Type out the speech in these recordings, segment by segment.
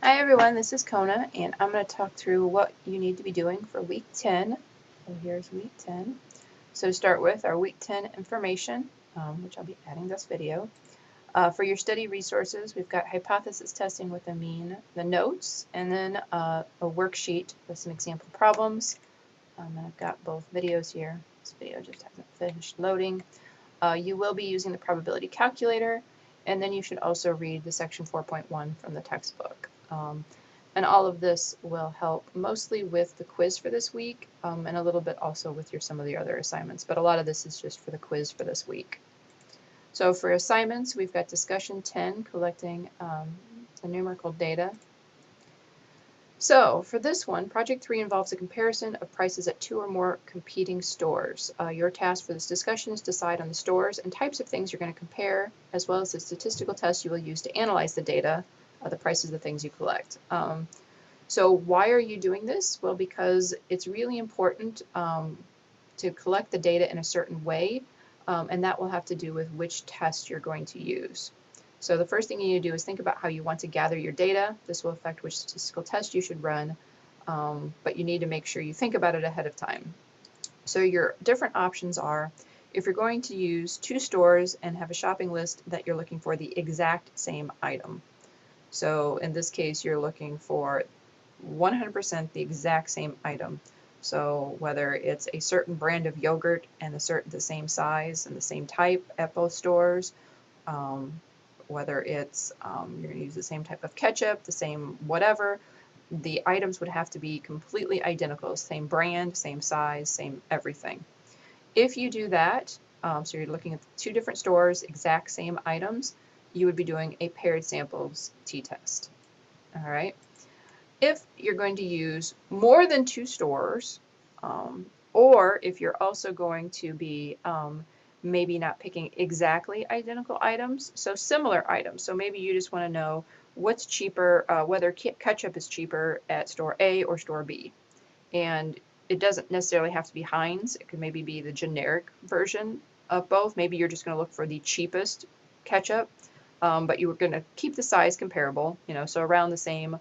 Hi everyone, this is Kona, and I'm going to talk through what you need to be doing for week 10. So here's week 10. So to start with our week 10 information, which I'll be adding this video. For your study resources, we've got hypothesis testing with a mean, the notes, and then a worksheet with some example problems. And I've got both videos here. This video just hasn't finished loading. You will be using the probability calculator, and then you should also read the section 4.1 from the textbook. And all of this will help mostly with the quiz for this week, and a little bit also with some of the other assignments, but a lot of this is just for the quiz for this week. So for assignments, we've got discussion 10, collecting the numerical data. So for this one, Project 3 involves a comparison of prices at 2 or more competing stores. Your task for this discussion is to decide on the stores and types of things you're going to compare, as well as the statistical tests you will use to analyze the data, the prices of the things you collect. So why are you doing this? Well, because it's really important to collect the data in a certain way, and that will have to do with which test you're going to use. So the first thing you need to do is think about how you want to gather your data. This will affect which statistical test you should run, but you need to make sure you think about it ahead of time. So your different options are, if you're going to use 2 stores and have a shopping list that you're looking for the exact same item. So in this case, you're looking for 100% the exact same item. So whether it's a certain brand of yogurt and the same size and the same type at both stores, whether it's you're going to use the same type of ketchup, the same whatever, the items would have to be completely identical, same brand, same size, same everything. If you do that, so you're looking at 2 different stores, exact same items, you would be doing a paired samples t-test. All right. If you're going to use more than 2 stores, or if you're also going to be maybe not picking exactly identical items, so similar items. So maybe you just want to know what's cheaper, whether ketchup is cheaper at store A or store B. And it doesn't necessarily have to be Heinz. It could maybe be the generic version of both. Maybe you're just going to look for the cheapest ketchup, but you were going to keep the size comparable, so around the same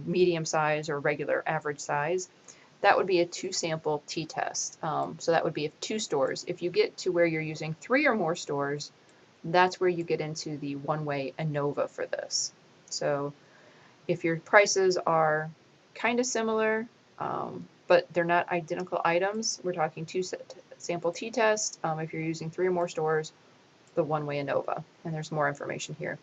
medium size or regular average size. That would be a 2-sample t-test. So that would be 2 stores. If you get to where you're using 3 or more stores, that's where you get into the one-way ANOVA for this. So if your prices are kind of similar, but they're not identical items, we're talking 2-sample t-test. If you're using 3 or more stores, the one-way ANOVA, and there's more information here.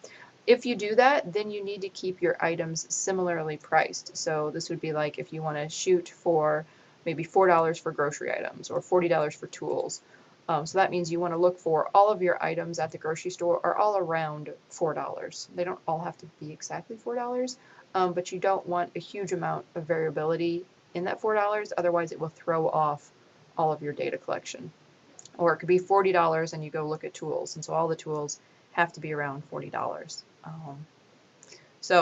If you do that, then you need to keep your items similarly priced. So this would be like if you want to shoot for maybe $4 for grocery items or $40 for tools. So that means you want to look for all of your items at the grocery store are all around $4. They don't all have to be exactly $4, but you don't want a huge amount of variability in that $4, otherwise it will throw off all of your data collection. Or it could be $40 and you go look at tools, and so all the tools have to be around $40.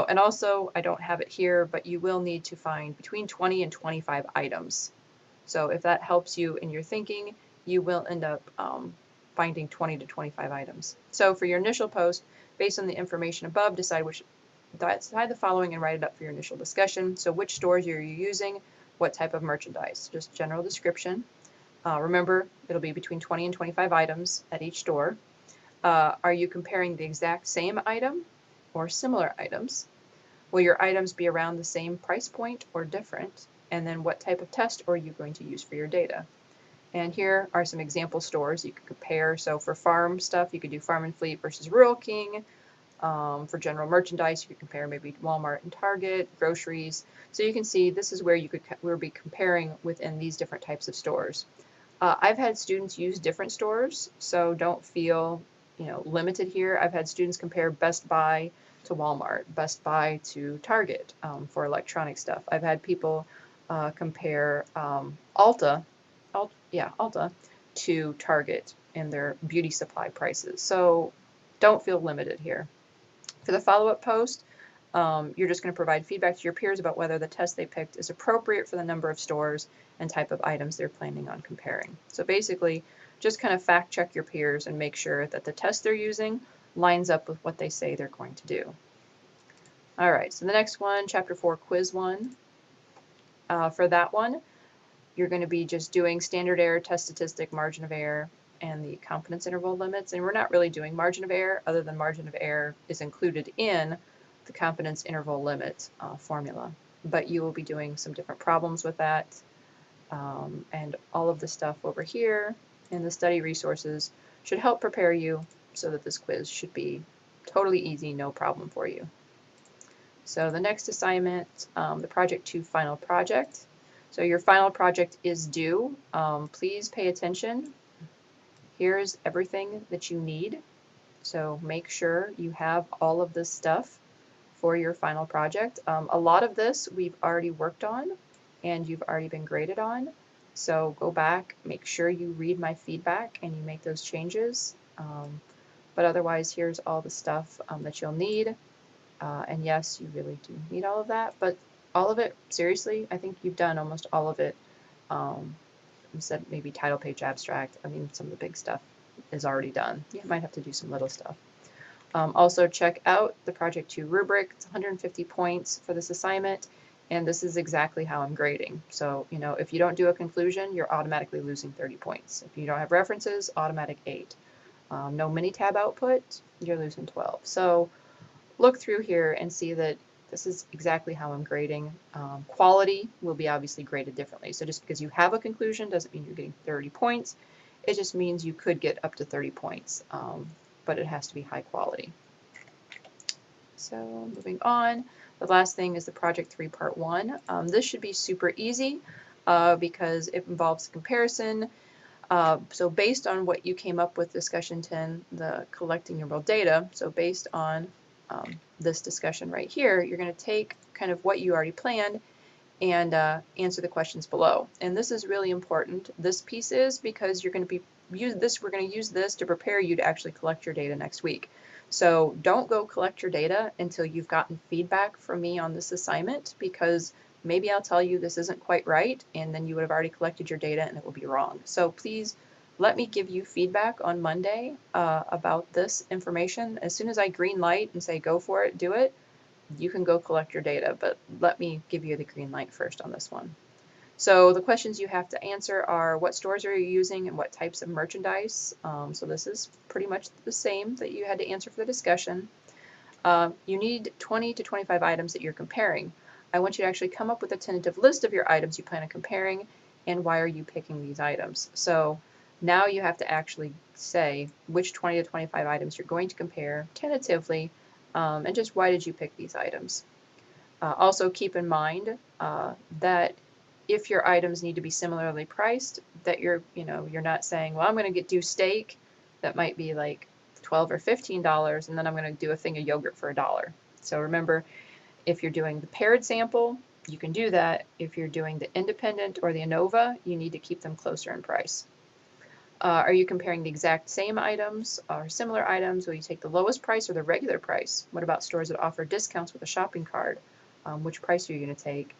And also, I don't have it here, but you will need to find between 20 and 25 items. So if that helps you in your thinking, you will end up finding 20 to 25 items. So for your initial post, based on the information above, decide the following and write it up for your initial discussion. So which stores are you using? What type of merchandise? Just general description. Remember, it'll be between 20 and 25 items at each store. Are you comparing the exact same item or similar items? Will your items be around the same price point or different? And then what type of test are you going to use for your data? And here are some example stores you could compare. So for farm stuff, you could do Farm and Fleet versus Rural King. For general merchandise, you could compare maybe Walmart and Target, groceries. So you can see this is where we'll be comparing within these different types of stores. I've had students use different stores, so don't feel limited here. I've had students compare Best Buy to Walmart, Best Buy to Target for electronic stuff. I've had people compare Ulta to Target in their beauty supply prices. So don't feel limited here. For the follow-up post, you're just going to provide feedback to your peers about whether the test they picked is appropriate for the number of stores and type of items they're planning on comparing. So basically, just kind of fact check your peers and make sure that the test they're using lines up with what they say they're going to do. All right, so the next one, Chapter 4, Quiz 1. For that one, you're going to be just doing standard error, test statistic, margin of error, and the confidence interval limits. And we're not really doing margin of error, other than margin of error is included in the confidence interval limit formula. But you will be doing some different problems with that. And all of the stuff over here in the study resources should help prepare you so that this quiz should be totally easy, no problem for you. So the next assignment, the Project 2 final project. So your final project is due. Please pay attention. Here's everything that you need. So make sure you have all of this stuff for your final project. A lot of this we've already worked on and you've already been graded on. So go back, make sure you read my feedback and you make those changes. But otherwise, here's all the stuff that you'll need. And yes, you really do need all of that, but all of it, seriously, I think you've done almost all of it. Instead, maybe title page abstract. I mean, some of the big stuff is already done. You might have to do some little stuff. Also, check out the Project 2 rubric. It's 150 points for this assignment, and this is exactly how I'm grading. So, you know, if you don't do a conclusion, you're automatically losing 30 points. If you don't have references, automatic 8. No mini tab output, you're losing 12. So look through here and see that this is exactly how I'm grading. Quality will be obviously graded differently. So just because you have a conclusion doesn't mean you're getting 30 points. It just means you could get up to 30 points, but it has to be high quality. So moving on, the last thing is the Project 3 Part 1. This should be super easy because it involves comparison. So based on what you came up with discussion 10, the collecting your world data, so based on this discussion right here, you're going to take kind of what you already planned and answer the questions below. And this is really important. This piece is because you're going to we're going to use this to prepare you to actually collect your data next week. So don't go collect your data until you've gotten feedback from me on this assignment, because maybe I'll tell you this isn't quite right, and then you would have already collected your data and it will be wrong. So please let me give you feedback on Monday about this information. As soon as I green light and say go for it, do it, you can go collect your data, but let me give you the green light first on this one. So the questions you have to answer are, what stores are you using and what types of merchandise? So this is pretty much the same that you had to answer for the discussion. You need 20 to 25 items that you're comparing. I want you to actually come up with a tentative list of your items you plan on comparing and why are you picking these items. So now you have to actually say which 20 to 25 items you're going to compare tentatively, and just why did you pick these items. Also keep in mind that if your items need to be similarly priced, that you're not saying, well, I'm going to do steak that might be like $12 or $15, and then I'm going to do a thing of yogurt for $1. So remember, if you're doing the paired sample, you can do that. If you're doing the independent or the ANOVA, you need to keep them closer in price. Are you comparing the exact same items or similar items? Will you take the lowest price or the regular price? What about stores that offer discounts with a shopping card? Which price are you going to take?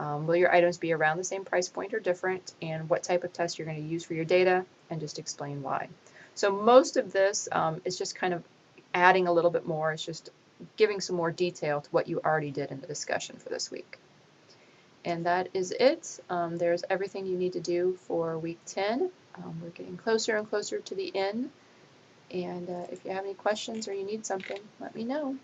Will your items be around the same price point or different? And what type of test you're going to use for your data, and just explain why. So most of this is just kind of adding a little bit more. It's just giving some more detail to what you already did in the discussion for this week. And that is it. There's everything you need to do for week 10. We're getting closer and closer to the end. And if you have any questions or you need something, let me know.